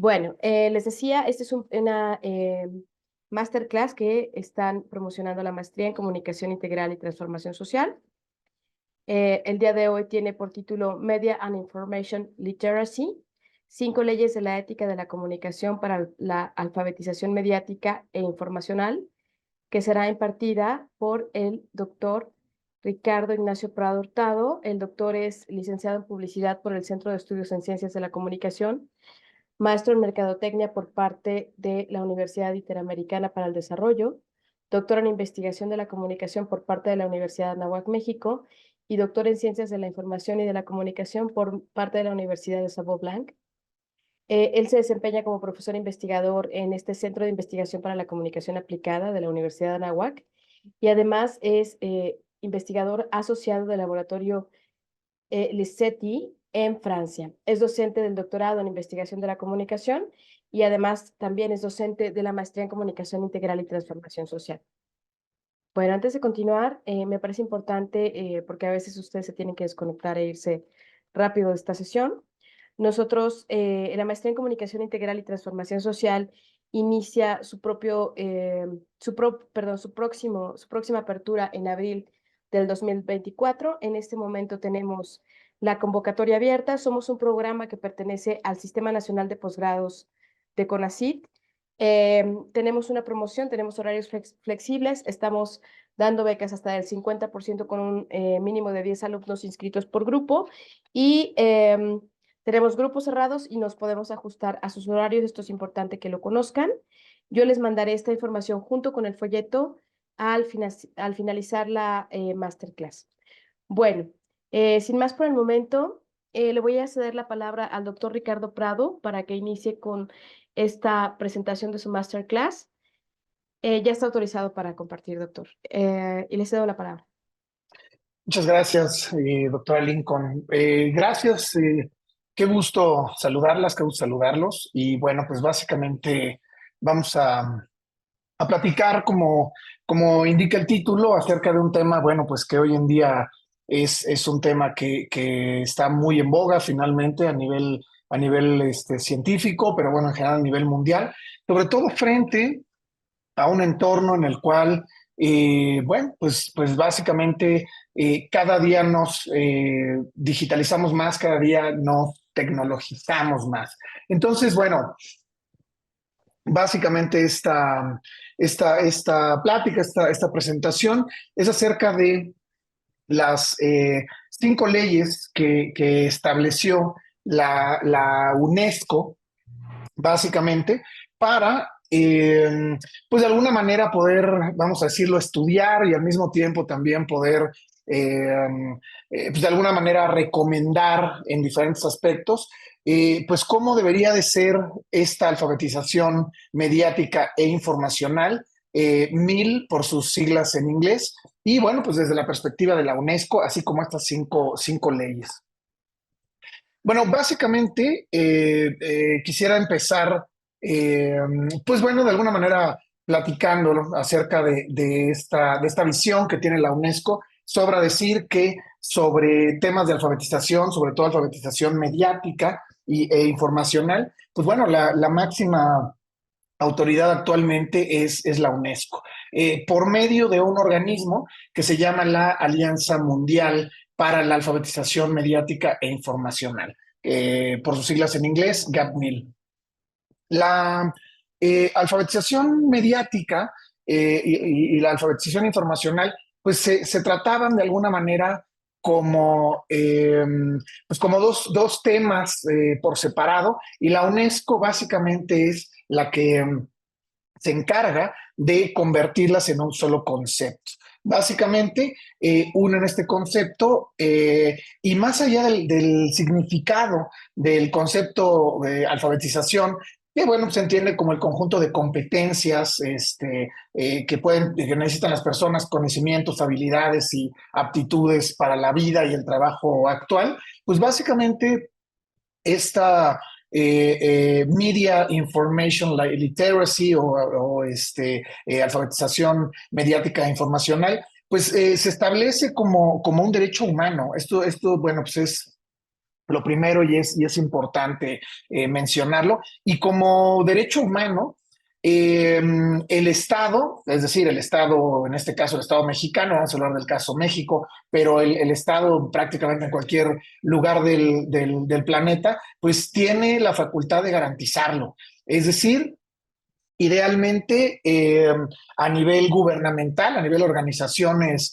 Bueno, les decía, esta es una masterclass que están promocionando la maestría en Comunicación Integral y Transformación Social. El día de hoy tiene por título Media and Information Literacy, 5 leyes de la ética de la comunicación para la alfabetización mediática e informacional, que será impartida por el doctor Ricardo Ignacio Prado Hurtado. El doctor es licenciado en Publicidad por el Centro de Estudios en Ciencias de la Comunicación, maestro en Mercadotecnia por parte de la Universidad Interamericana para el Desarrollo, doctor en Investigación de la Comunicación por parte de la Universidad de Anáhuac, México, y doctor en Ciencias de la Información y de la Comunicación por parte de la Universidad de Sabo Blanc. Él se desempeña como profesor investigador en este Centro de Investigación para la Comunicación Aplicada de la Universidad de Anáhuac y además es investigador asociado del laboratorio Lisetti en Francia. Es docente del doctorado en investigación de la comunicación y además también es docente de la maestría en comunicación integral y transformación social. Bueno, antes de continuar, me parece importante, porque a veces ustedes se tienen que desconectar e irse rápido de esta sesión. Nosotros, en la maestría en comunicación integral y transformación social, inicia su próxima apertura en abril del 2024. En este momento tenemos la convocatoria abierta. Somos un programa que pertenece al Sistema Nacional de Posgrados de CONACYT. Tenemos una promoción, tenemos horarios flexibles, estamos dando becas hasta del 50% con un mínimo de 10 alumnos inscritos por grupo y tenemos grupos cerrados y nos podemos ajustar a sus horarios. Esto es importante que lo conozcan. Yo les mandaré esta información junto con el folleto al finalizar la masterclass. Bueno, sin más por el momento, le voy a ceder la palabra al doctor Ricardo Prado para que inicie con esta presentación de su masterclass. Ya está autorizado para compartir, doctor. Y le cedo la palabra. Muchas gracias, doctora Lincoln. Gracias, qué gusto saludarlas, qué gusto saludarlos. Y bueno, pues básicamente vamos a platicar, como indica el título, acerca de un tema, bueno, pues que hoy en día es un tema que está muy en boga finalmente a nivel científico, pero bueno, en general a nivel mundial, sobre todo frente a un entorno en el cual, bueno, pues básicamente cada día nos digitalizamos más, cada día nos tecnologizamos más. Entonces, bueno, básicamente esta plática, esta presentación es acerca de las 5 leyes que estableció la UNESCO, básicamente, para, pues de alguna manera poder, vamos a decirlo, estudiar y al mismo tiempo también poder, pues de alguna manera recomendar en diferentes aspectos, pues cómo debería de ser esta alfabetización mediática e informacional, MIL por sus siglas en inglés, y bueno, pues desde la perspectiva de la UNESCO, así como estas cinco leyes. Bueno, básicamente quisiera empezar, eh, pues bueno, de alguna manera platicando acerca de esta visión que tiene la UNESCO. Sobra decir que sobre temas de alfabetización, sobre todo alfabetización mediática e informacional, pues bueno, la máxima autoridad actualmente es la UNESCO, por medio de un organismo que se llama la Alianza Mundial para la Alfabetización Mediática e Informacional, por sus siglas en inglés, GAPMIL. La alfabetización mediática y la alfabetización informacional, pues se trataban de alguna manera como, pues como dos temas por separado, y la UNESCO básicamente es la que se encarga de convertirlas en un solo concepto. Básicamente, unen este concepto y más allá del significado del concepto de alfabetización, que bueno, se entiende como el conjunto de competencias que necesitan las personas, conocimientos, habilidades y aptitudes para la vida y el trabajo actual, pues básicamente esta Media Information Literacy o alfabetización mediática e informacional, pues se establece como un derecho humano. Esto, bueno, pues es lo primero, y es importante mencionarlo, y como derecho humano, el Estado, es decir, el Estado, en este caso el Estado mexicano, vamos a hablar del caso México, pero el Estado prácticamente en cualquier lugar del planeta, pues tiene la facultad de garantizarlo. Es decir, idealmente a nivel gubernamental, a nivel de organizaciones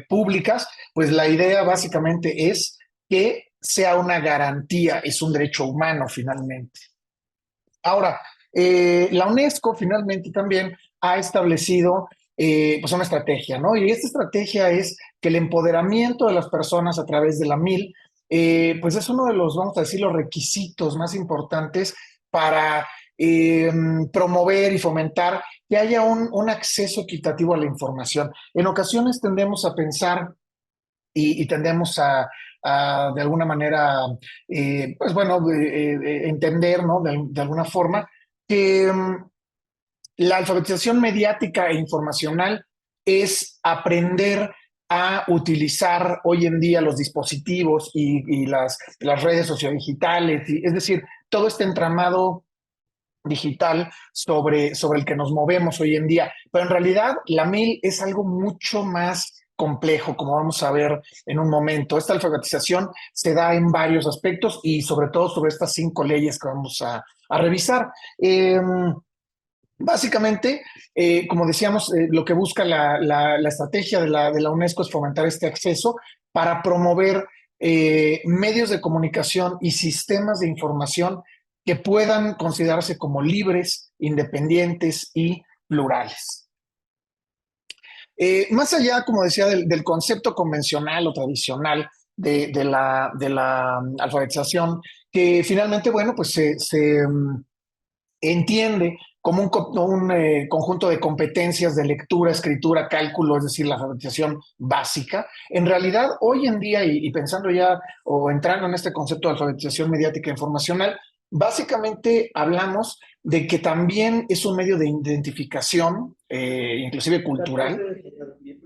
públicas, pues la idea básicamente es que sea una garantía, es un derecho humano finalmente. Ahora, la UNESCO finalmente también ha establecido pues una estrategia, ¿no? Y esta estrategia es que el empoderamiento de las personas a través de la MIL, pues es uno de los, vamos a decir, los requisitos más importantes para promover y fomentar que haya un acceso equitativo a la información. En ocasiones tendemos a pensar y tendemos de alguna manera, pues bueno, entender, ¿no? De alguna forma, que la alfabetización mediática e informacional es aprender a utilizar hoy en día los dispositivos y las redes sociodigitales, es decir, todo este entramado digital sobre el que nos movemos hoy en día. Pero en realidad la MIL es algo mucho más complejo, como vamos a ver en un momento. Esta alfabetización se da en varios aspectos y sobre todo sobre estas 5 leyes que vamos a revisar. Básicamente, como decíamos, lo que busca la estrategia de la UNESCO es fomentar este acceso para promover medios de comunicación y sistemas de información que puedan considerarse como libres, independientes y plurales. Más allá, como decía, del concepto convencional o tradicional de la alfabetización, que finalmente, bueno, pues se entiende como un conjunto de competencias de lectura, escritura, cálculo, es decir, la alfabetización básica. En realidad, hoy en día, y pensando ya o entrando en este concepto de alfabetización mediática e informacional, básicamente hablamos de que también es un medio de identificación, inclusive cultural,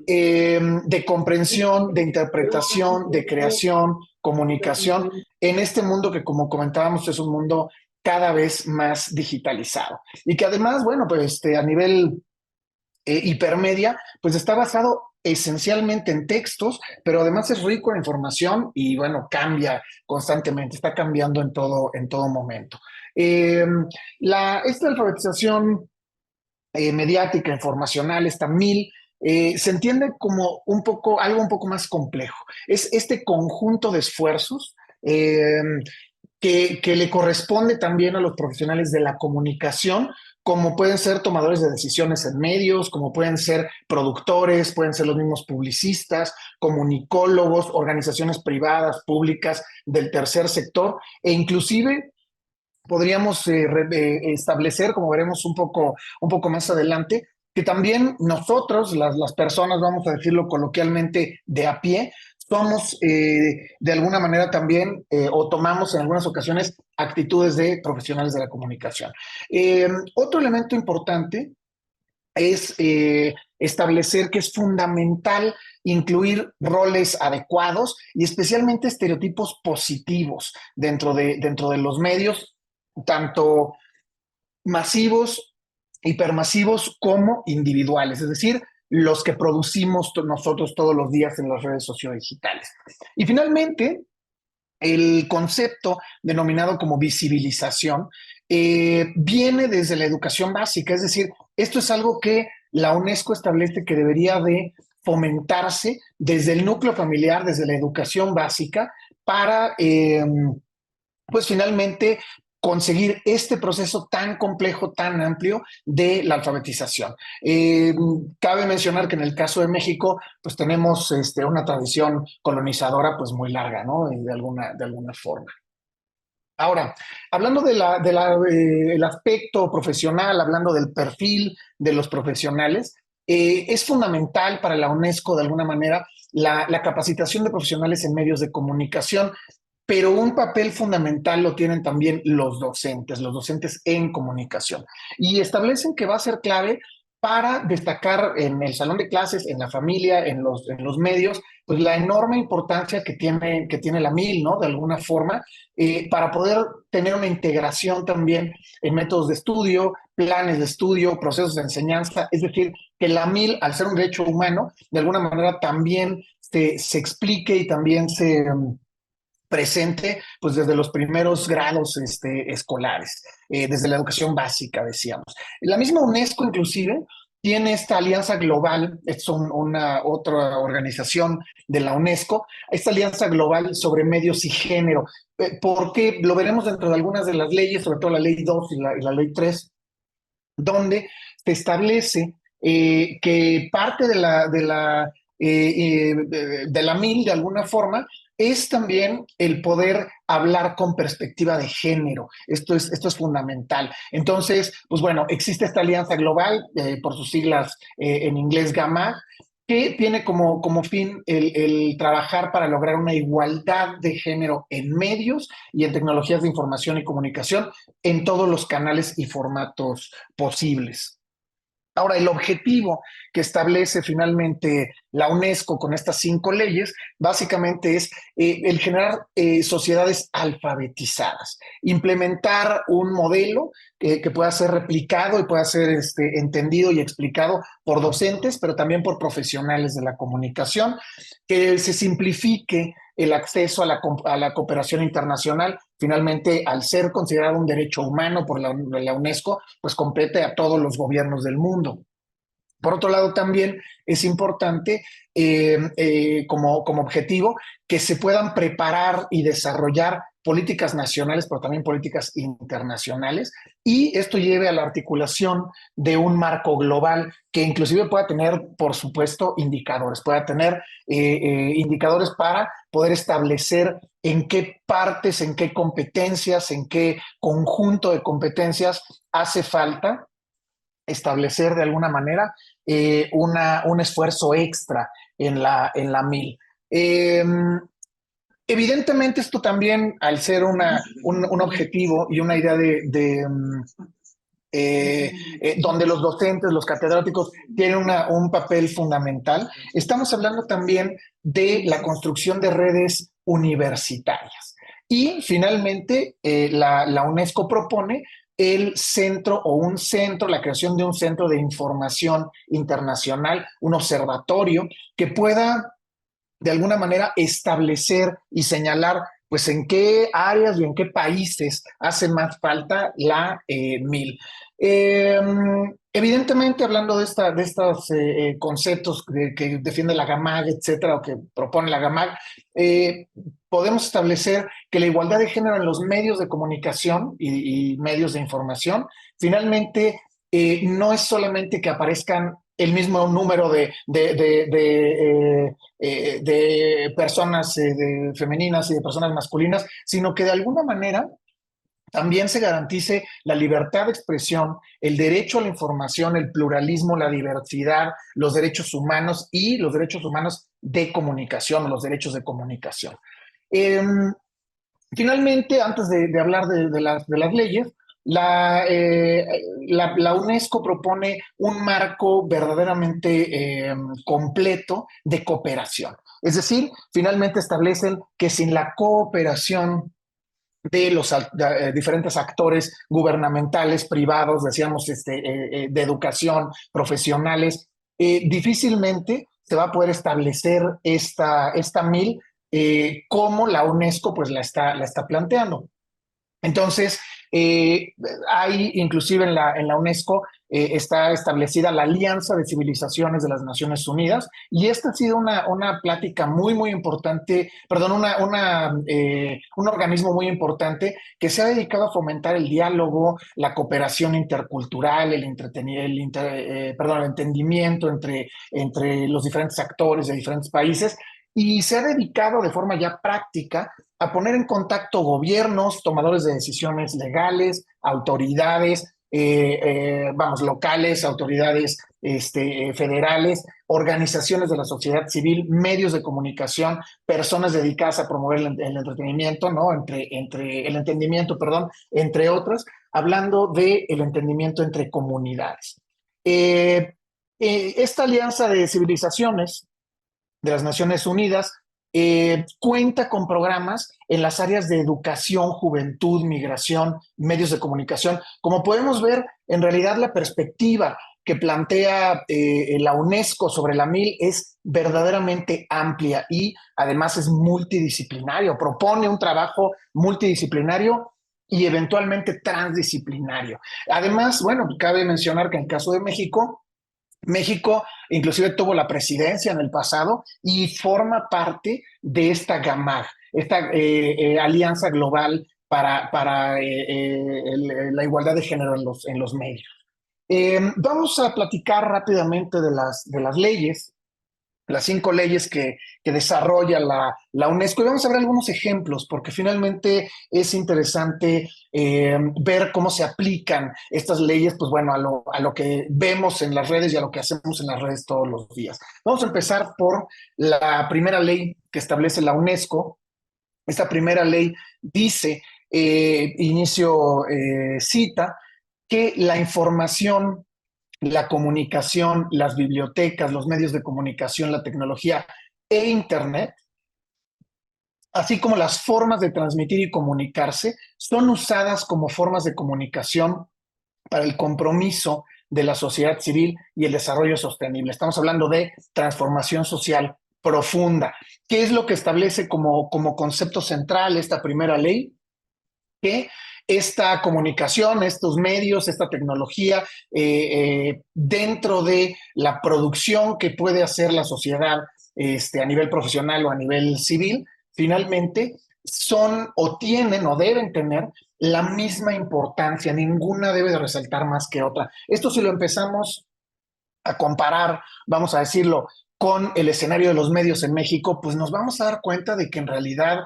de comprensión, de interpretación, de creación, comunicación, en este mundo que, como comentábamos, es un mundo cada vez más digitalizado. Y que además, bueno, pues a nivel hipermedia, pues está basado esencialmente en textos, pero además es rico en información y bueno, cambia constantemente, está cambiando en todo momento. Esta alfabetización mediática, informacional, esta MIL, se entiende como algo un poco más complejo. Es este conjunto de esfuerzos que le corresponde también a los profesionales de la comunicación, como pueden ser tomadores de decisiones en medios, como pueden ser productores, pueden ser los mismos publicistas, comunicólogos, organizaciones privadas, públicas, del tercer sector, e inclusive podríamos establecer, como veremos un poco más adelante, que también nosotros, las personas, vamos a decirlo coloquialmente, de a pie, somos de alguna manera también, o tomamos en algunas ocasiones actitudes de profesionales de la comunicación. Otro elemento importante es establecer que es fundamental incluir roles adecuados y especialmente estereotipos positivos dentro de los medios, tanto masivos, hipermasivos como individuales, es decir, los que producimos nosotros todos los días en las redes sociodigitales. Y finalmente, el concepto denominado como visibilización viene desde la educación básica, es decir, esto es algo que la UNESCO establece que debería de fomentarse desde el núcleo familiar, desde la educación básica, para pues finalmente conseguir este proceso tan complejo, tan amplio de la alfabetización. Cabe mencionar que en el caso de México, pues tenemos una tradición colonizadora pues muy larga, ¿no? De alguna forma. Ahora, hablando el aspecto profesional, hablando del perfil de los profesionales, es fundamental para la UNESCO, de alguna manera, la capacitación de profesionales en medios de comunicación, pero un papel fundamental lo tienen también los docentes en comunicación. Y establecen que va a ser clave para destacar en el salón de clases, en la familia, en los medios, pues la enorme importancia que tiene la MIL, ¿no? De alguna forma, para poder tener una integración también en métodos de estudio, planes de estudio, procesos de enseñanza, es decir, que la MIL, al ser un derecho humano, de alguna manera también se explique y también se presente pues desde los primeros grados escolares, desde la educación básica, decíamos. La misma UNESCO inclusive tiene esta alianza global, es una otra organización de la UNESCO, esta alianza global sobre medios y género, porque lo veremos dentro de algunas de las leyes, sobre todo la ley 2 y la ley 3, donde se establece que parte de la MIL, de alguna forma, es también el poder hablar con perspectiva de género. Esto es fundamental. Entonces, pues bueno, existe esta alianza global, por sus siglas en inglés GAMA, que tiene como fin el trabajar para lograr una igualdad de género en medios y en tecnologías de información y comunicación en todos los canales y formatos posibles. Ahora, el objetivo que establece finalmente la UNESCO con estas 5 leyes, básicamente es el generar sociedades alfabetizadas, implementar un modelo que pueda ser replicado y pueda ser entendido y explicado por docentes, pero también por profesionales de la comunicación, que se simplifique el acceso a la cooperación internacional. Finalmente, al ser considerado un derecho humano por la UNESCO, pues compete a todos los gobiernos del mundo. Por otro lado, también es importante como objetivo que se puedan preparar y desarrollar políticas nacionales, pero también políticas internacionales, y esto lleve a la articulación de un marco global que inclusive pueda tener, por supuesto, indicadores, pueda tener indicadores para poder establecer en qué partes, en qué competencias, en qué conjunto de competencias hace falta establecer de alguna manera un esfuerzo extra en la MIL. Evidentemente esto también, al ser un objetivo y una idea donde los docentes, los catedráticos tienen un papel fundamental, estamos hablando también de la construcción de redes universitarias. Y finalmente, la UNESCO propone el centro o un centro, la creación de un centro de información internacional, un observatorio que pueda de alguna manera establecer y señalar pues en qué áreas y en qué países hace más falta la MIL. Eh, Evidentemente, hablando de estos conceptos que defiende la GAMAG, etcétera, o que propone la GAMAG, podemos establecer que la igualdad de género en los medios de comunicación y medios de información, finalmente, no es solamente que aparezcan el mismo número de personas femeninas y de personas masculinas, sino que de alguna manera también se garantice la libertad de expresión, el derecho a la información, el pluralismo, la diversidad, los derechos humanos y los derechos humanos de comunicación, los derechos de comunicación. Eh, Finalmente, antes de hablar de las leyes, la UNESCO propone un marco verdaderamente completo de cooperación. Es decir, finalmente establecen que sin la cooperación de los diferentes actores gubernamentales, privados, decíamos, de educación, profesionales, difícilmente se va a poder establecer esta MIL como la UNESCO pues la está planteando. Entonces, hay inclusive en la UNESCO está establecida la Alianza de Civilizaciones de las Naciones Unidas y esta ha sido una plática muy importante, perdón, un organismo muy importante que se ha dedicado a fomentar el diálogo, la cooperación intercultural, el entendimiento entre los diferentes actores de diferentes países y se ha dedicado de forma ya práctica a poner en contacto gobiernos, tomadores de decisiones legales, autoridades, locales, autoridades federales, organizaciones de la sociedad civil, medios de comunicación, personas dedicadas a promover el entretenimiento, ¿no? Entre el entendimiento, perdón, entre otras, hablando del entendimiento entre comunidades. Eh, esta alianza de civilizaciones de las Naciones Unidas cuenta con programas en las áreas de educación, juventud, migración, medios de comunicación. Como podemos ver, en realidad la perspectiva que plantea la UNESCO sobre la MIL es verdaderamente amplia y además es multidisciplinario, propone un trabajo multidisciplinario y eventualmente transdisciplinario. Además, bueno, cabe mencionar que en el caso de México, México inclusive tuvo la presidencia en el pasado y forma parte de esta GAMAG, esta alianza global para la igualdad de género en los medios. Vamos a platicar rápidamente de las leyes, las 5 leyes que desarrolla la UNESCO y vamos a ver algunos ejemplos porque finalmente es interesante ver cómo se aplican estas leyes, pues bueno, a lo que vemos en las redes y a lo que hacemos en las redes todos los días. Vamos a empezar por la primera ley que establece la UNESCO. Esta primera ley dice, inicio cita, que la información, la comunicación, las bibliotecas, los medios de comunicación, la tecnología e Internet, así como las formas de transmitir y comunicarse, son usadas como formas de comunicación para el compromiso de la sociedad civil y el desarrollo sostenible. Estamos hablando de transformación social profunda. ¿Qué es lo que establece como concepto central esta primera ley? Que esta comunicación, estos medios, esta tecnología, dentro de la producción que puede hacer la sociedad a nivel profesional o a nivel civil, finalmente son o tienen o deben tener la misma importancia, ninguna debe de resaltar más que otra. Esto si lo empezamos a comparar, vamos a decirlo, con el escenario de los medios en México, pues nos vamos a dar cuenta de que en realidad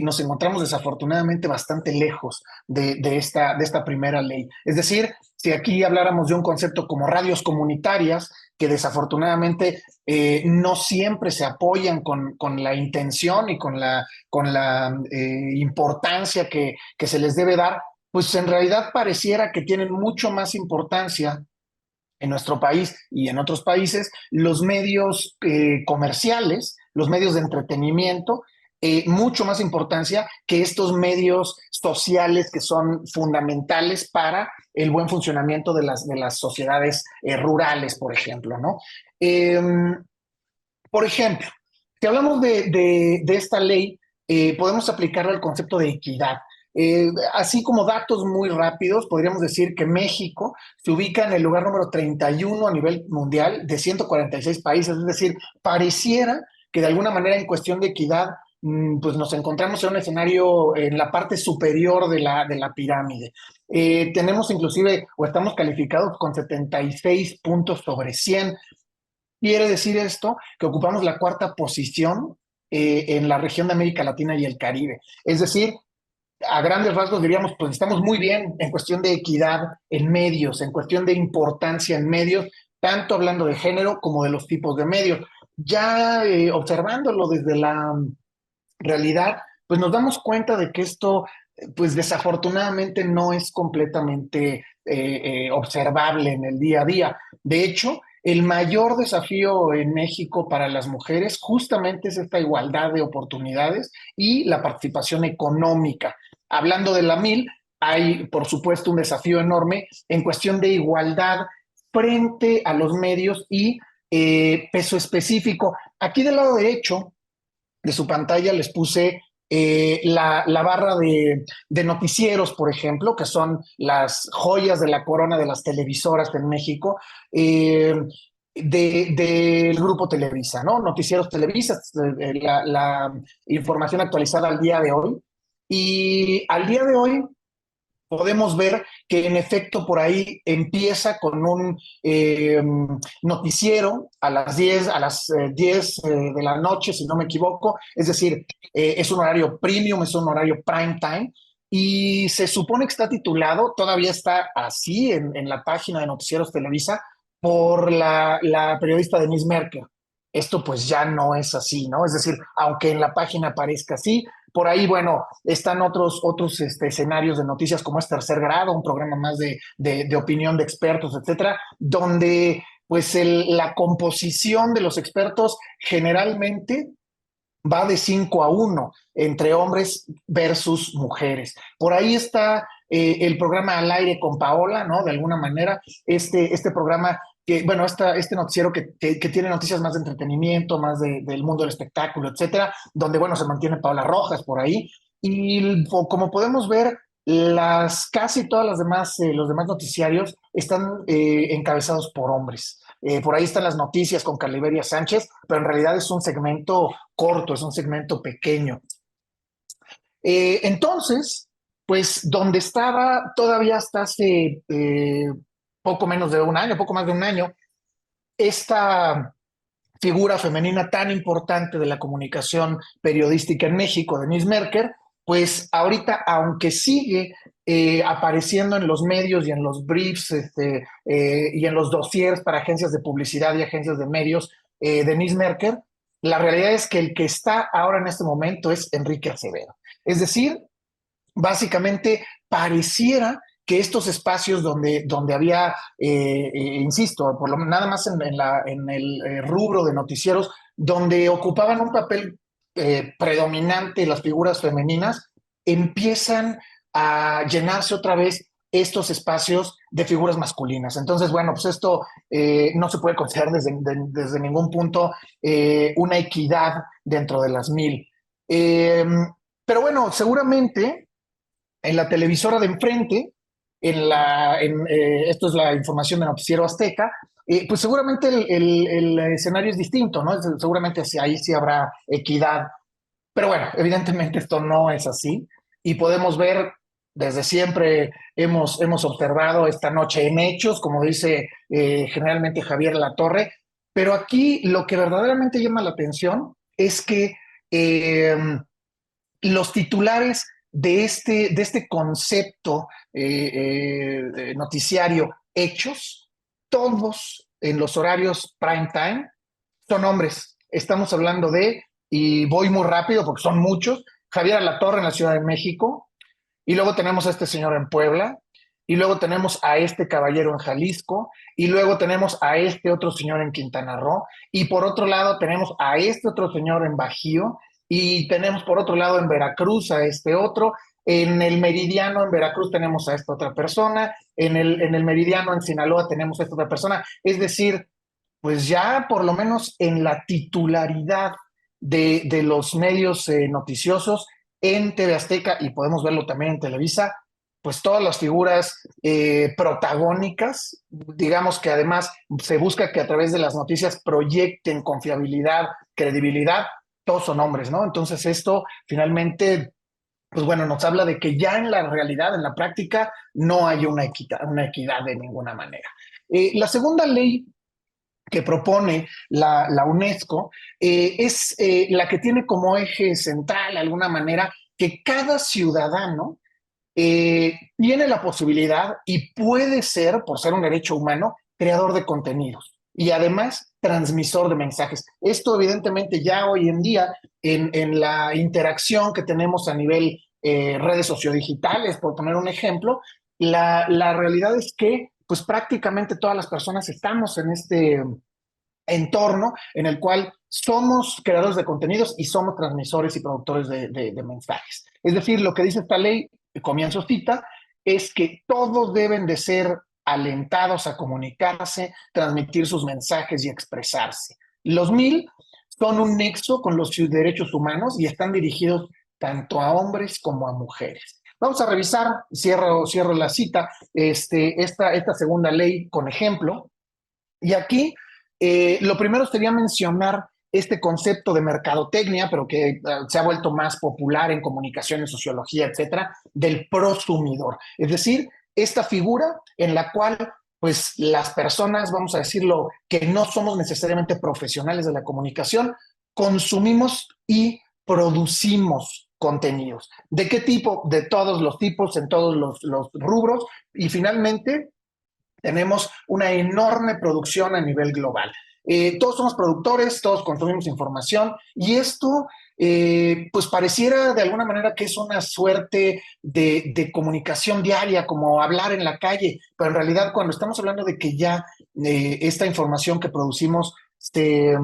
nos encontramos desafortunadamente bastante lejos de esta primera ley. Es decir, si aquí habláramos de un concepto como radios comunitarias, que desafortunadamente no siempre se apoyan con la intención y con la importancia que se les debe dar, pues en realidad pareciera que tienen mucho más importancia en nuestro país y en otros países, los medios comerciales, los medios de entretenimiento, mucho más importancia que estos medios sociales que son fundamentales para el buen funcionamiento de las sociedades rurales, por ejemplo, ¿no? Eh, por ejemplo, si hablamos de esta ley, podemos aplicarla al concepto de equidad. Así como datos muy rápidos, podríamos decir que México se ubica en el lugar número 31 a nivel mundial de 146 países, es decir, pareciera que de alguna manera en cuestión de equidad, pues nos encontramos en un escenario en la parte superior de la pirámide. Tenemos inclusive, o estamos calificados con 76 puntos sobre 100. Quiere decir esto que ocupamos la cuarta posición en la región de América Latina y el Caribe. Es decir, a grandes rasgos diríamos, pues estamos muy bien en cuestión de equidad en medios, en cuestión de importancia en medios, tanto hablando de género como de los tipos de medios. Ya observándolo desde la realidad, pues nos damos cuenta de que esto, pues desafortunadamente no es completamente observable en el día a día. De hecho, el mayor desafío en México para las mujeres justamente es esta igualdad de oportunidades y la participación económica. Hablando de la MIL, hay, por supuesto, un desafío enorme en cuestión de igualdad frente a los medios y peso específico. Aquí del lado derecho de su pantalla les puse la barra de noticieros, por ejemplo, que son las joyas de la corona de las televisoras en México, del grupo Televisa, ¿no? Noticieros Televisa, la información actualizada al día de hoy. Y al día de hoy podemos ver que en efecto por ahí empieza con un noticiero a las 10 de la noche, si no me equivoco, es decir, es un horario premium, es un horario prime time, y se supone que está titulado, todavía está así en la página de Noticieros Televisa, por la periodista Denise Merker. Esto pues ya no es así, ¿no? Es decir, aunque en la página aparezca así, Por ahí, bueno, están otros escenarios de noticias como es Tercer Grado, un programa más de opinión de expertos, etcétera, donde pues la composición de los expertos generalmente va de 5-1 entre hombres versus mujeres. Por ahí está el programa Al Aire con Paola, ¿no? De alguna manera, este programa que, bueno, este noticiero que tiene noticias más de entretenimiento, más del mundo del espectáculo, etcétera, donde, bueno, se mantiene Paola Rojas por ahí. Y como podemos ver, casi todas las demás, los demás noticiarios están encabezados por hombres. Por ahí están las noticias con Caliberia Sánchez, pero en realidad es un segmento corto, es un segmento pequeño. Entonces, pues donde estaba todavía hasta hace poco menos de un año, poco más de un año, esta figura femenina tan importante de la comunicación periodística en México, Denise Merker, pues ahorita, aunque sigue apareciendo en los medios y en los briefs y en los dossiers para agencias de publicidad y agencias de medios, Denise Merker, la realidad es que el que está ahora en este momento es Enrique Acevedo. Es decir, básicamente pareciera que estos espacios donde había, insisto, por lo nada más en el rubro de noticieros, donde ocupaban un papel predominante las figuras femeninas, empiezan a llenarse otra vez estos espacios de figuras masculinas. Entonces, bueno, pues esto no se puede considerar desde ningún punto una equidad dentro de las mil. Pero bueno, seguramente en la televisora de enfrente, esto es la información de Noticiero Azteca, pues seguramente el escenario es distinto, ¿no? Seguramente ahí sí habrá equidad, pero bueno, evidentemente esto no es así y podemos ver, desde siempre hemos observado esta noche en hechos, como dice generalmente Javier Latorre, pero aquí lo que verdaderamente llama la atención es que eh, los titulares de este concepto noticiario hechos, todos en los horarios prime time, son hombres. Estamos hablando y voy muy rápido porque son muchos, Javier Alatorre en la Ciudad de México, y luego tenemos a este señor en Puebla, y luego tenemos a este caballero en Jalisco, y luego tenemos a este otro señor en Quintana Roo, y por otro lado tenemos a este otro señor en Bajío, y tenemos por otro lado en Veracruz a este otro, en el Meridiano en Veracruz tenemos a esta otra persona, en el Meridiano en Sinaloa tenemos a esta otra persona, es decir, pues ya por lo menos en la titularidad de los medios noticiosos en TV Azteca y podemos verlo también en Televisa, pues todas las figuras protagónicas, digamos que además se busca que a través de las noticias proyecten confiabilidad, credibilidad, todos son hombres, ¿no? Entonces esto finalmente, pues bueno, nos habla de que ya en la realidad, en la práctica, no hay una equidad de ninguna manera. La segunda ley que propone la UNESCO es la que tiene como eje central, de alguna manera, que cada ciudadano tiene la posibilidad y puede ser, por ser un derecho humano, creador de contenidos y además transmisor de mensajes. Esto evidentemente ya hoy en día en la interacción que tenemos a nivel redes sociodigitales, por poner un ejemplo, la realidad es que pues prácticamente todas las personas estamos en este entorno en el cual somos creadores de contenidos y somos transmisores y productores de mensajes. Es decir, lo que dice esta ley, comienzo cita, es que todos deben de ser alentados a comunicarse, transmitir sus mensajes y expresarse. Los mil son un nexo con los derechos humanos y están dirigidos tanto a hombres como a mujeres. Vamos a revisar, cierro la cita, esta segunda ley con ejemplo. Y aquí lo primero sería mencionar este concepto de mercadotecnia, pero que se ha vuelto más popular en comunicación, en sociología, etcétera, del prosumidor. Es decir, esta figura en la cual, pues, las personas, vamos a decirlo, que no somos necesariamente profesionales de la comunicación, consumimos y producimos contenidos. ¿De qué tipo? De todos los tipos, en todos los rubros, y finalmente tenemos una enorme producción a nivel global. Todos somos productores, todos consumimos información y esto pues pareciera de alguna manera que es una suerte de comunicación diaria, como hablar en la calle, pero en realidad cuando estamos hablando de que ya esta información que producimos se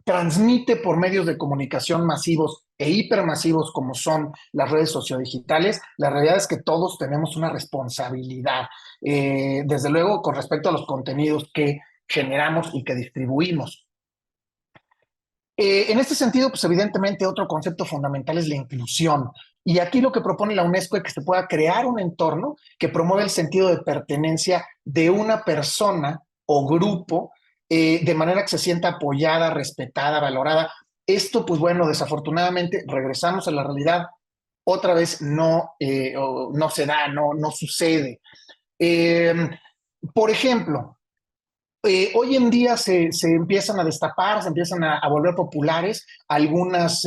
transmite por medios de comunicación masivos e hipermasivos como son las redes sociodigitales, la realidad es que todos tenemos una responsabilidad, desde luego con respecto a los contenidos que generamos y que distribuimos. En este sentido, pues evidentemente otro concepto fundamental es la inclusión. Y aquí lo que propone la UNESCO es que se pueda crear un entorno que promueva el sentido de pertenencia de una persona o grupo, de manera que se sienta apoyada, respetada, valorada. Esto, pues bueno, desafortunadamente, regresamos a la realidad, otra vez no se da, no sucede. Eh, por ejemplo, hoy en día se empiezan a destapar, se empiezan a volver populares algunas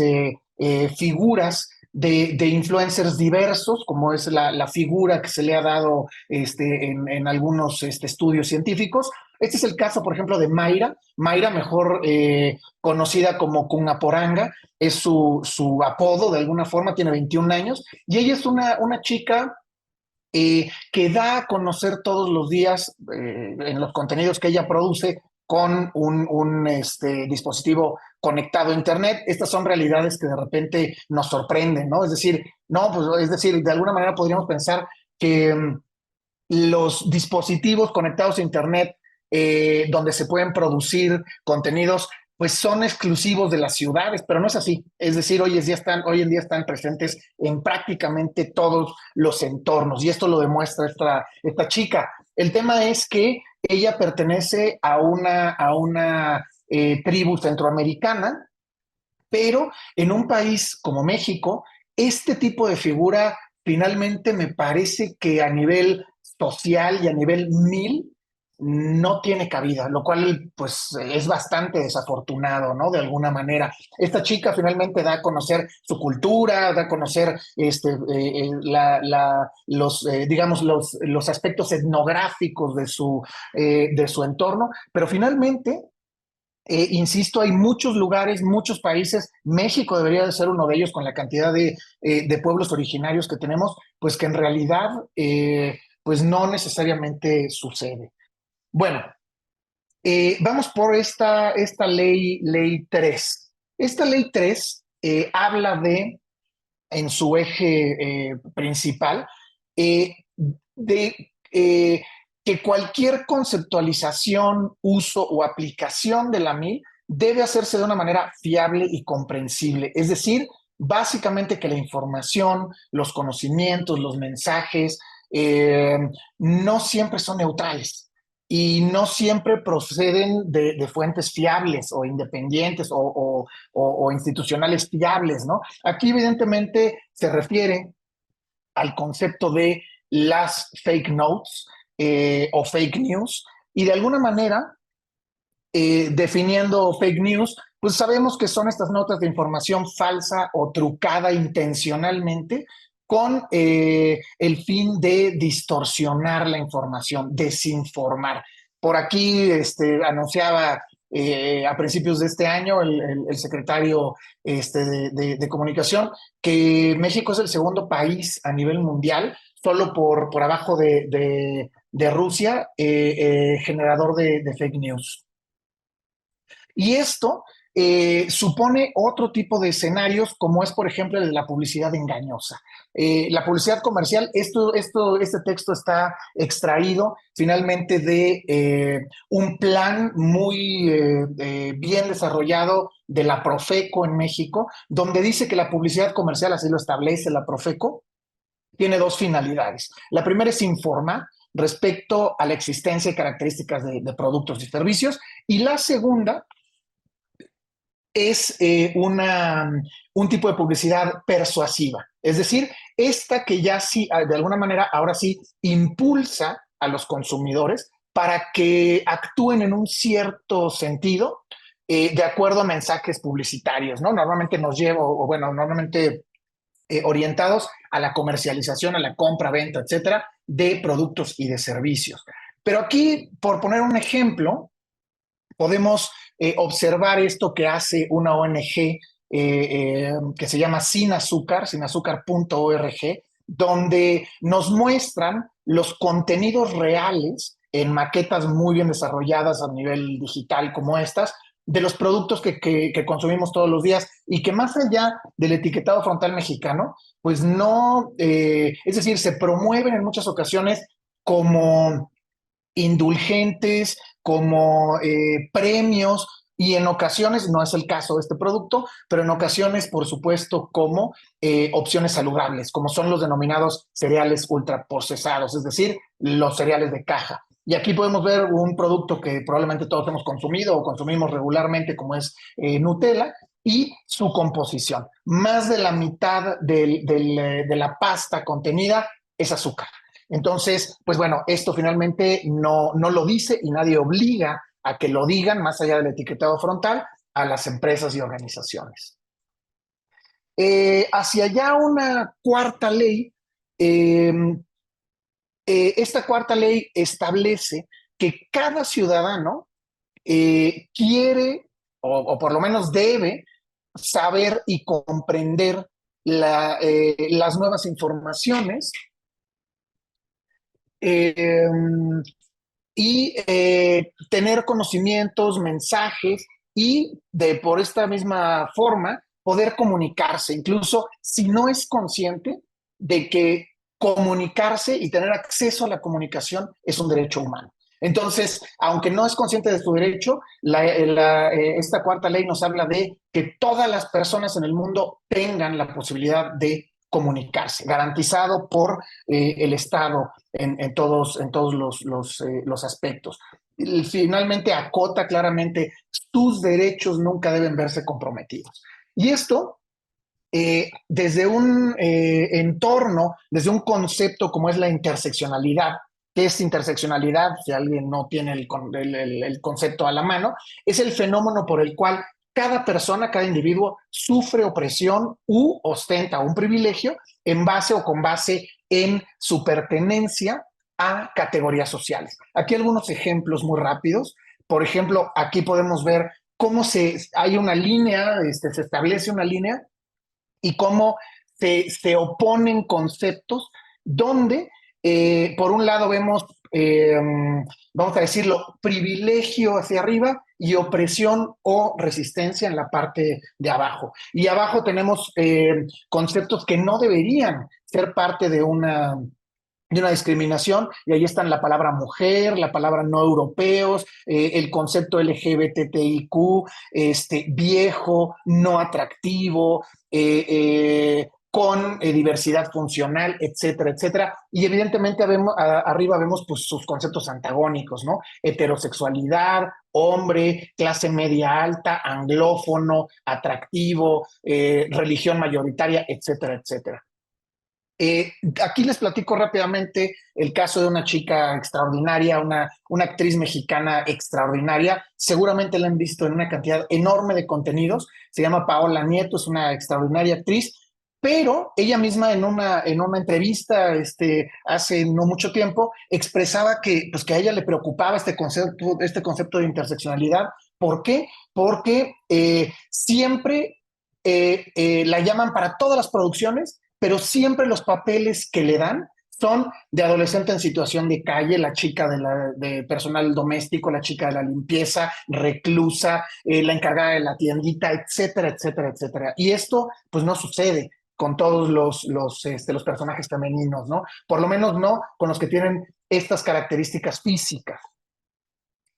figuras de influencers diversos, como es la figura que se le ha dado en algunos estudios científicos. Este es el caso, por ejemplo, de Mayra. Mayra, mejor conocida como Kungaporanga, es su apodo de alguna forma, tiene 21 años, y ella es una chica que da a conocer todos los días en los contenidos que ella produce con un dispositivo conectado a Internet. Estas son realidades que de repente nos sorprenden, ¿no? Es decir, no, pues, es decir, de alguna manera podríamos pensar que los dispositivos conectados a Internet, donde se pueden producir contenidos, pues son exclusivos de las ciudades, pero no es así. Es decir, hoy en día están presentes en prácticamente todos los entornos, y esto lo demuestra esta chica. El tema es que ella pertenece a una tribu centroamericana, pero en un país como México, este tipo de figura finalmente me parece que a nivel social y a nivel mil no tiene cabida, lo cual pues es bastante desafortunado, ¿no? De alguna manera. Esta chica finalmente da a conocer su cultura, da a conocer digamos, los aspectos etnográficos de su entorno, pero finalmente insisto, hay muchos lugares, muchos países. México debería de ser uno de ellos con la cantidad de pueblos originarios que tenemos, pues que en realidad pues no necesariamente sucede. Bueno, vamos por esta ley 3. Esta ley 3 habla en su eje principal, eh, de que cualquier conceptualización, uso o aplicación de la MIL debe hacerse de una manera fiable y comprensible. Es decir, básicamente que la información, los conocimientos, los mensajes, eh, no siempre son neutrales y no siempre proceden de fuentes fiables o independientes o institucionales fiables, ¿no? Aquí evidentemente se refiere al concepto de las fake notes o fake news, y de alguna manera, definiendo fake news, pues sabemos que son estas notas de información falsa o trucada intencionalmente con el fin de distorsionar la información, desinformar. Por aquí anunciaba a principios de este año el secretario de Comunicación que México es el segundo país a nivel mundial, solo por abajo de Rusia, generador de fake news. Y esto supone otro tipo de escenarios, como es, por ejemplo, el de la publicidad engañosa. La publicidad comercial, este texto está extraído finalmente de un plan muy bien desarrollado de la Profeco en México, donde dice que la publicidad comercial, así lo establece la Profeco, tiene dos finalidades. La primera es informar respecto a la existencia y características de productos y servicios, y la segunda es un tipo de publicidad persuasiva. Es decir, esta que ya sí, de alguna manera, ahora sí, impulsa a los consumidores para que actúen en un cierto sentido de acuerdo a mensajes publicitarios, ¿no? Normalmente nos lleva, o bueno, normalmente orientados a la comercialización, a la compra, venta, etcétera, de productos y de servicios. Pero aquí, por poner un ejemplo, podemos observar esto que hace una ONG que se llama Sin Azúcar, sinazúcar.org, donde nos muestran los contenidos reales en maquetas muy bien desarrolladas a nivel digital como estas, de los productos que consumimos todos los días y que más allá del etiquetado frontal mexicano, pues no, es decir, se promueven en muchas ocasiones como indulgentes, como premios, y en ocasiones, no es el caso de este producto, pero en ocasiones, por supuesto, como opciones saludables, como son los denominados cereales ultraprocesados, es decir, los cereales de caja. Y aquí podemos ver un producto que probablemente todos hemos consumido o consumimos regularmente, como es Nutella, y su composición. Más de la mitad de la pasta contenida es azúcar. Entonces, pues bueno, esto finalmente no lo dice y nadie obliga a que lo digan, más allá del etiquetado frontal, a las empresas y organizaciones. Hacia allá una cuarta ley, eh, esta cuarta ley establece que cada ciudadano quiere, o por lo menos debe, saber y comprender las nuevas informaciones eh, y tener conocimientos, mensajes y por esta misma forma poder comunicarse, incluso si no es consciente de que comunicarse y tener acceso a la comunicación es un derecho humano. Entonces, aunque no es consciente de su derecho, esta cuarta ley nos habla de que todas las personas en el mundo tengan la posibilidad de comunicarse, garantizado por el Estado en todos los aspectos. Y finalmente acota claramente tus derechos nunca deben verse comprometidos. Y esto desde un entorno, desde un concepto como es la interseccionalidad. ¿Qué es interseccionalidad? Si alguien no tiene el concepto a la mano, es el fenómeno por el cual cada persona, cada individuo sufre opresión u ostenta un privilegio en base o con base en su pertenencia a categorías sociales. Aquí algunos ejemplos muy rápidos. Por ejemplo, aquí podemos ver cómo hay una línea, se establece una línea y cómo se oponen conceptos donde, por un lado, vemos, vamos a decirlo, privilegio hacia arriba y opresión o resistencia en la parte de abajo. Y abajo tenemos conceptos que no deberían ser parte de una discriminación, y ahí están la palabra mujer, la palabra no europeos, el concepto LGBTIQ, viejo, no atractivo, con diversidad funcional, etcétera, etcétera. Y evidentemente arriba vemos pues, sus conceptos antagónicos, ¿no? Heterosexualidad, hombre, clase media alta, anglófono, atractivo, religión mayoritaria, etcétera, etcétera. Aquí les platico rápidamente el caso de una chica extraordinaria, una actriz mexicana extraordinaria. Seguramente la han visto en una cantidad enorme de contenidos. Se llama Paola Nieto, es una extraordinaria actriz, pero ella misma en una entrevista hace no mucho tiempo expresaba pues, que a ella le preocupaba este concepto de interseccionalidad. ¿Por qué? Porque siempre la llaman para todas las producciones, pero siempre los papeles que le dan son de adolescente en situación de calle, la chica de personal doméstico, la chica de la limpieza, reclusa, la encargada de la tiendita, etcétera, etcétera, etcétera. Y esto pues no sucede con todos los personajes femeninos, ¿no? Por lo menos no con los que tienen estas características físicas.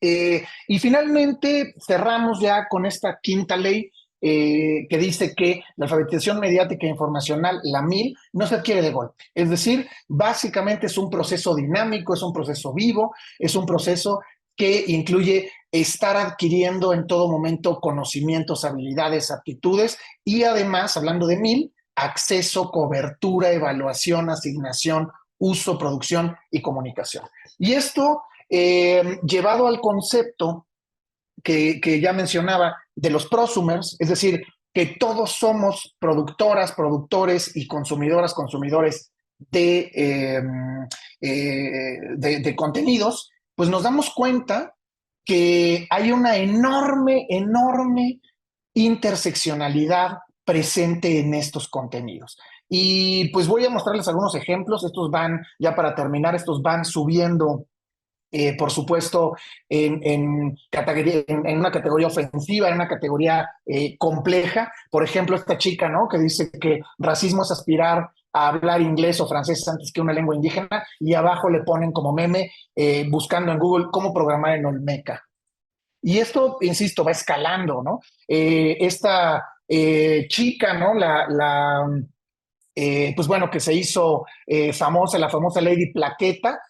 Y finalmente cerramos ya con esta quinta ley que dice que la alfabetización mediática e informacional, la MIL, no se adquiere de golpe. Es decir, básicamente es un proceso dinámico, es un proceso vivo, es un proceso que incluye estar adquiriendo en todo momento conocimientos, habilidades, aptitudes y además, hablando de MIL, acceso, cobertura, evaluación, asignación, uso, producción y comunicación. Y esto llevado al concepto que ya mencionaba de los prosumers, es decir, que todos somos productoras, productores y consumidoras, consumidores de contenidos, pues nos damos cuenta que hay una enorme, enorme interseccionalidad presente en estos contenidos. Y pues voy a mostrarles algunos ejemplos. Estos van, ya para terminar, estos van subiendo por supuesto, en una categoría ofensiva, en una categoría compleja. Por ejemplo, esta chica, ¿no? Que dice que racismo es aspirar a hablar inglés o francés antes que una lengua indígena, y abajo le ponen como meme, buscando en Google cómo programar en Olmeca. Y esto, insisto, va escalando, ¿no? Esta chica, ¿no? Pues bueno, que se hizo famosa, la famosa Lady Plaqueta,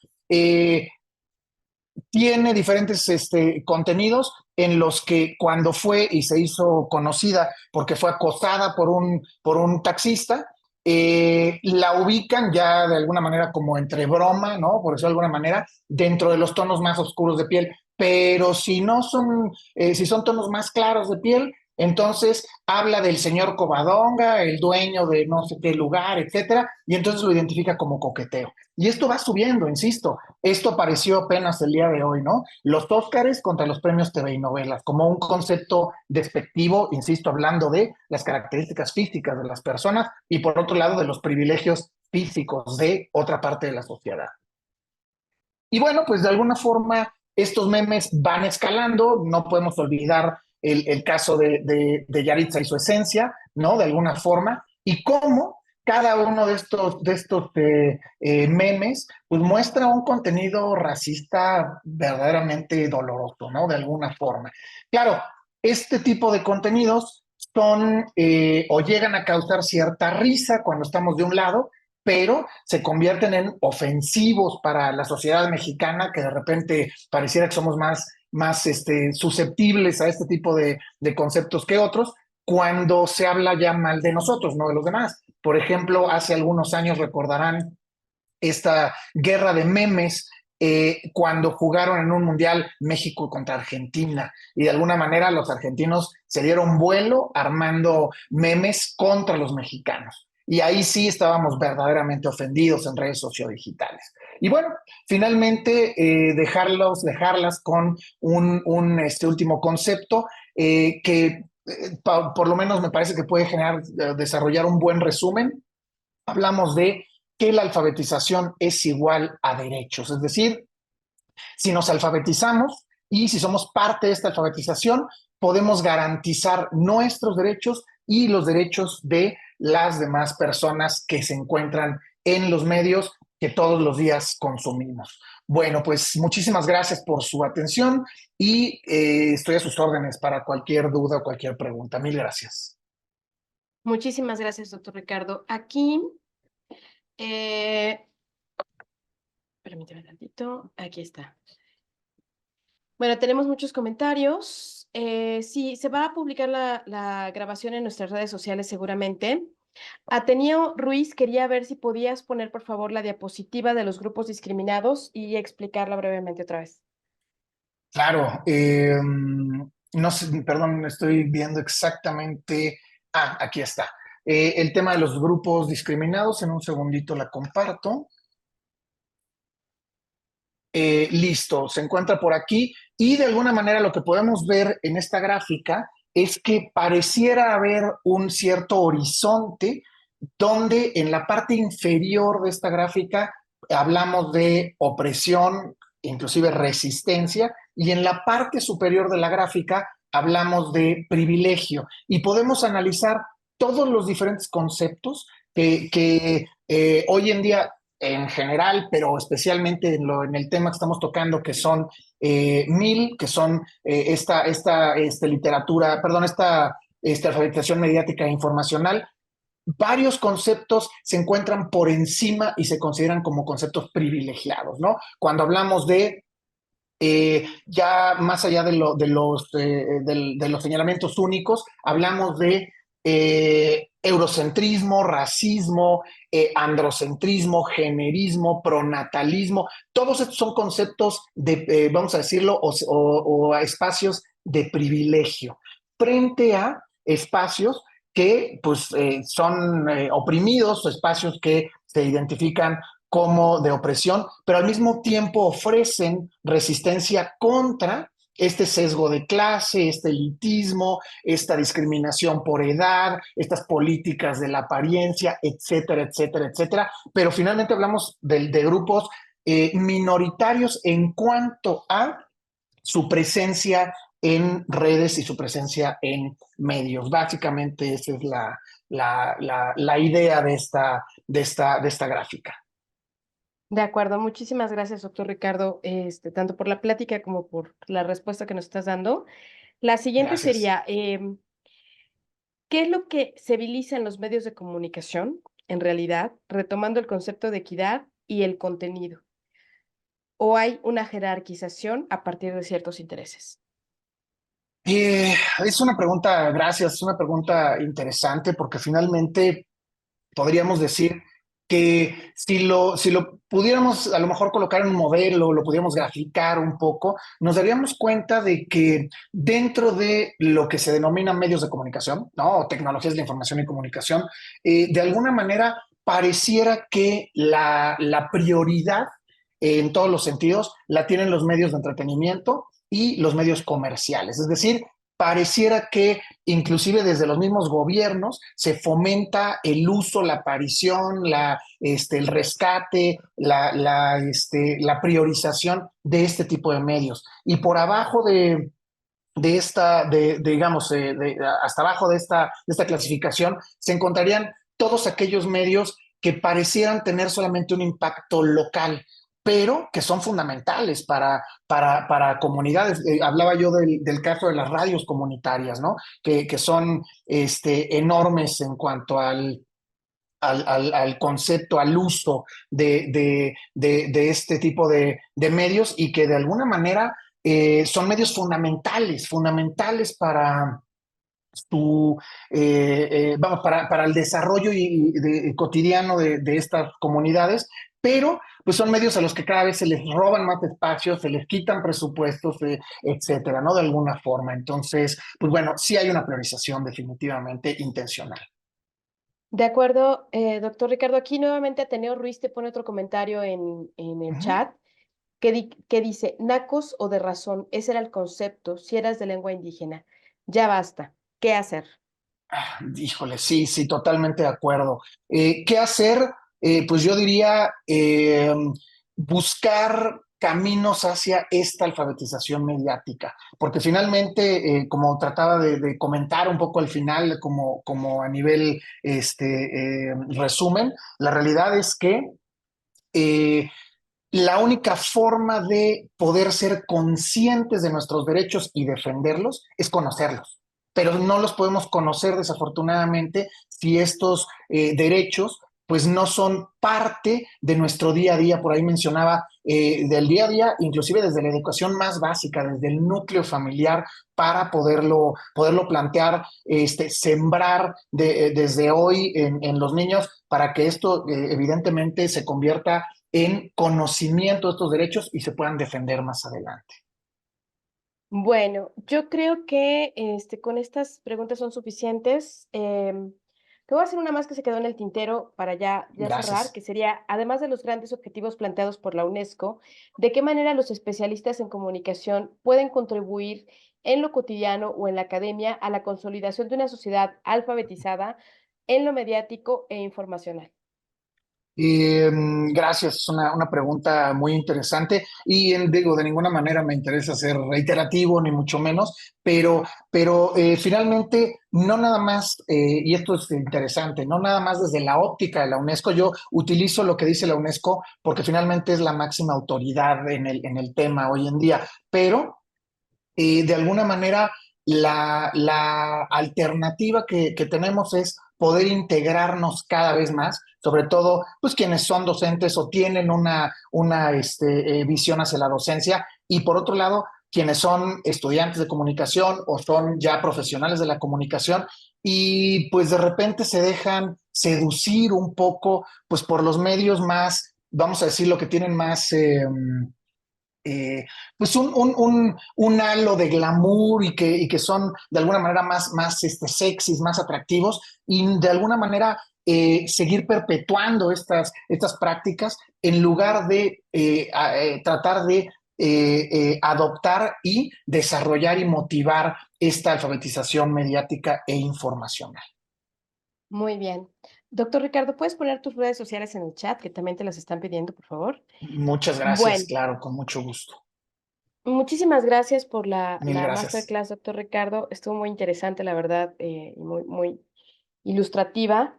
tiene diferentes contenidos en los que cuando fue y se hizo conocida porque fue acosada por un taxista, la ubican ya de alguna manera como entre broma, ¿no? Por eso de alguna manera, dentro de los tonos más oscuros de piel. Pero si no son, si son tonos más claros de piel, entonces habla del señor Covadonga, el dueño de no sé qué lugar, etcétera, y entonces lo identifica como coqueteo. Y esto va subiendo, insisto. Esto apareció apenas el día de hoy, ¿no? Los Óscares contra los premios TV y novelas, como un concepto despectivo, insisto, hablando de las características físicas de las personas y por otro lado de los privilegios físicos de otra parte de la sociedad. Y bueno, pues de alguna forma estos memes van escalando, no podemos olvidar el caso de Yaritza y su esencia, ¿no? De alguna forma, y cómo cada uno de estos memes pues muestra un contenido racista verdaderamente doloroso, ¿no? De alguna forma. Claro, este tipo de contenidos son o llegan a causar cierta risa cuando estamos de un lado, pero se convierten en ofensivos para la sociedad mexicana, que de repente pareciera que somos más susceptibles a este tipo de conceptos que otros, cuando se habla ya mal de nosotros, no de los demás. Por ejemplo, hace algunos años recordarán esta guerra de memes cuando jugaron en un mundial México contra Argentina, y de alguna manera los argentinos se dieron vuelo armando memes contra los mexicanos. Y ahí sí estábamos verdaderamente ofendidos en redes sociodigitales. Y bueno, finalmente dejarlas con un último concepto que por lo menos me parece que puede desarrollar un buen resumen. Hablamos de que la alfabetización es igual a derechos, es decir, si nos alfabetizamos y si somos parte de esta alfabetización, podemos garantizar nuestros derechos y los derechos de las demás personas que se encuentran en los medios que todos los días consumimos. Bueno, pues muchísimas gracias por su atención y estoy a sus órdenes para cualquier duda o cualquier pregunta. Mil gracias. Muchísimas gracias, doctor Ricardo. Aquí, permíteme tantito, aquí está. Bueno, tenemos muchos comentarios. Sí, se va a publicar la grabación en nuestras redes sociales seguramente. Ateneo Ruiz quería ver si podías poner, por favor, la diapositiva de los grupos discriminados y explicarla brevemente otra vez. Claro, no sé, perdón, estoy viendo exactamente. Ah, aquí está. El tema de los grupos discriminados, en un segundito la comparto. Listo, se encuentra por aquí y de alguna manera lo que podemos ver en esta gráfica es que pareciera haber un cierto horizonte donde en la parte inferior de esta gráfica hablamos de opresión, inclusive resistencia, y en la parte superior de la gráfica hablamos de privilegio. Y podemos analizar todos los diferentes conceptos que hoy en día en general, pero especialmente en el tema que estamos tocando, que son que son esta literatura, perdón, esta alfabetización mediática e informacional. Varios conceptos se encuentran por encima y se consideran como conceptos privilegiados, ¿no? Cuando hablamos de ya más allá de los señalamientos únicos, hablamos de eurocentrismo, racismo, androcentrismo, generismo, pronatalismo. Todos estos son conceptos vamos a decirlo, o espacios de privilegio frente a espacios que pues son oprimidos, o espacios que se identifican como de opresión, pero al mismo tiempo ofrecen resistencia contra este sesgo de clase, este elitismo, esta discriminación por edad, estas políticas de la apariencia, etcétera, etcétera, etcétera. Pero finalmente hablamos de grupos minoritarios en cuanto a su presencia en redes y su presencia en medios. Básicamente esa es la idea de esta gráfica. De acuerdo, muchísimas gracias, doctor Ricardo, tanto por la plática como por la respuesta que nos estás dando. La siguiente Gracias. sería, ¿qué es lo que se civiliza en los medios de comunicación, en realidad, retomando el concepto de equidad y el contenido? ¿O hay una jerarquización a partir de ciertos intereses? Es una pregunta, gracias, es una pregunta interesante porque finalmente podríamos decir que si lo pudiéramos a lo mejor colocar en un modelo, lo pudiéramos graficar un poco, nos daríamos cuenta de que dentro de lo que se denomina medios de comunicación, ¿no? O tecnologías de la información y comunicación, de alguna manera pareciera que la prioridad en todos los sentidos la tienen los medios de entretenimiento y los medios comerciales. Es decir, pareciera que inclusive desde los mismos gobiernos se fomenta el uso, la aparición, el rescate, la priorización de este tipo de medios. Y por abajo digamos, hasta abajo de esta clasificación, se encontrarían todos aquellos medios que parecieran tener solamente un impacto local, pero que son fundamentales para comunidades. Hablaba yo del caso de las radios comunitarias, ¿no? Que son enormes en cuanto al concepto, al uso de este tipo de medios y que de alguna manera son medios fundamentales para para el desarrollo cotidiano de estas comunidades, pero pues son medios a los que cada vez se les roban más espacios, se les quitan presupuestos, etcétera, ¿no? De alguna forma. Entonces, pues bueno, sí hay una priorización definitivamente intencional. De acuerdo, doctor Ricardo, aquí nuevamente Ateneo Ruiz te pone otro comentario en el Ujú. chat que dice, nacos o de razón, ese era el concepto, si eras de lengua indígena. Ya basta, ¿qué hacer? Híjole, sí, sí, totalmente de acuerdo. ¿Qué hacer? Pues yo diría buscar caminos hacia esta alfabetización mediática, porque finalmente, como trataba de comentar un poco al final, como a nivel resumen, la realidad es que eh, la única forma de poder ser conscientes de nuestros derechos y defenderlos es conocerlos, pero no los podemos conocer desafortunadamente si estos derechos pues no son parte de nuestro día a día. Por ahí mencionaba del día a día, inclusive desde la educación más básica, desde el núcleo familiar, para poderlo plantear, sembrar desde hoy en los niños para que esto evidentemente se convierta en conocimiento de estos derechos y se puedan defender más adelante. Bueno, yo creo que con estas preguntas son suficientes. Te voy a hacer una más que se quedó en el tintero para ya cerrar, Gracias. que sería, además de los grandes objetivos planteados por la UNESCO, ¿de qué manera los especialistas en comunicación pueden contribuir en lo cotidiano o en la academia a la consolidación de una sociedad alfabetizada en lo mediático e informacional? Gracias, es una pregunta muy interesante y digo, de ninguna manera me interesa ser reiterativo, ni mucho menos, pero finalmente no nada más, y esto es interesante, no nada más desde la óptica de la UNESCO, yo utilizo lo que dice la UNESCO porque finalmente es la máxima autoridad en el tema hoy en día, pero de alguna manera la alternativa que tenemos es poder integrarnos cada vez más, sobre todo pues quienes son docentes o tienen una visión hacia la docencia, y por otro lado, quienes son estudiantes de comunicación o son ya profesionales de la comunicación y pues de repente se dejan seducir un poco pues por los medios más, vamos a decir, lo que tienen más eh, pues un halo de glamour y que son de alguna manera más sexys, más atractivos y de alguna manera seguir perpetuando estas prácticas en lugar de tratar de adoptar y desarrollar y motivar esta alfabetización mediática e informacional. Muy bien. Doctor Ricardo, ¿puedes poner tus redes sociales en el chat, que también te las están pidiendo, por favor? Muchas gracias, Bueno, claro, con mucho gusto. muchísimas gracias por la, Mil la gracias. masterclass, doctor Ricardo. Estuvo muy interesante, la verdad, y muy ilustrativa.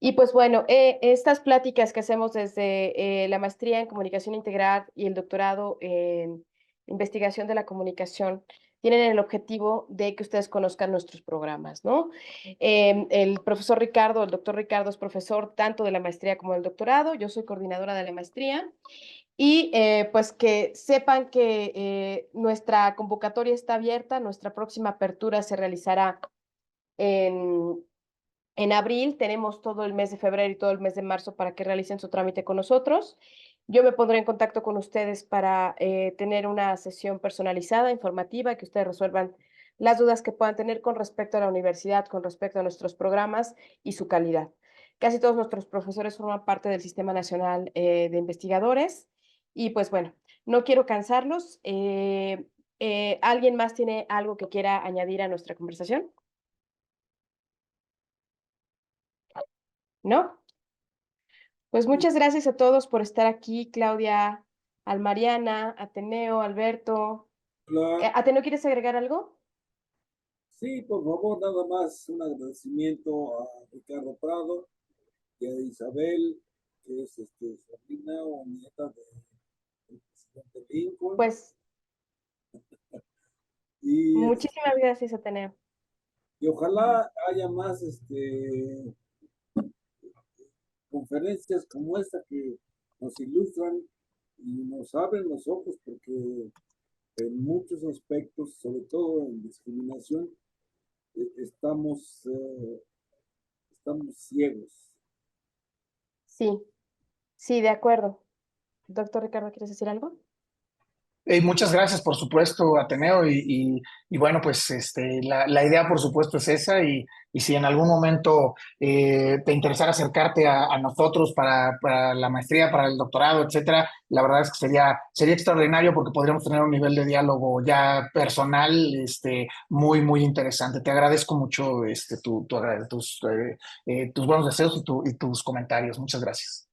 Y pues bueno, estas pláticas que hacemos desde la maestría en comunicación integral y el doctorado en investigación de la comunicación tienen el objetivo de que ustedes conozcan nuestros programas, ¿no? El profesor Ricardo, el doctor Ricardo es profesor tanto de la maestría como del doctorado, yo soy coordinadora de la maestría y pues que sepan que nuestra convocatoria está abierta, nuestra próxima apertura se realizará en abril. Tenemos todo el mes de febrero y todo el mes de marzo para que realicen su trámite con nosotros. Yo me pondré en contacto con ustedes para tener una sesión personalizada, informativa, que ustedes resuelvan las dudas que puedan tener con respecto a la universidad, con respecto a nuestros programas y su calidad. Casi todos nuestros profesores forman parte del Sistema Nacional de Investigadores y pues bueno, no quiero cansarlos. ¿Alguien más tiene algo que quiera añadir a nuestra conversación? ¿No? Pues muchas gracias a todos por estar aquí, Claudia, Almariana, Ateneo, Alberto. Hola, Ateneo, ¿quieres agregar algo? sí, por favor, nada más un agradecimiento a Ricardo Prado y a Isabel, que es sobrina o nieta del presidente Lincoln. Pues Y, muchísimas gracias, Ateneo. y ojalá haya más conferencias como esta que nos ilustran y nos abren los ojos, porque en muchos aspectos, sobre todo en discriminación, estamos ciegos. Sí, sí, de acuerdo. Doctor Ricardo, ¿quieres decir algo? Muchas gracias, por supuesto, Ateneo, y bueno, pues la idea, por supuesto, es esa, y si en algún momento te interesara acercarte a nosotros para la maestría, para el doctorado, etcétera, la verdad es que sería extraordinario porque podríamos tener un nivel de diálogo ya personal muy interesante. Te agradezco mucho tus buenos deseos y tus comentarios. Muchas gracias.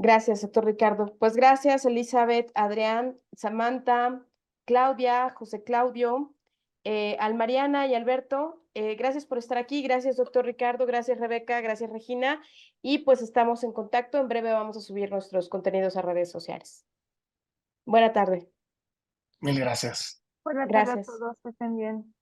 Gracias, doctor Ricardo. Pues gracias, Elizabeth, Adrián, Samantha, Claudia, José Claudio, Almariana y Alberto. Gracias por estar aquí. Gracias, doctor Ricardo. Gracias, Rebeca. Gracias, Regina. Y pues estamos en contacto. En breve vamos a subir nuestros contenidos a redes sociales. Buena tarde. Mil gracias. Buenas tardes a Gracias. todos, que estén bien.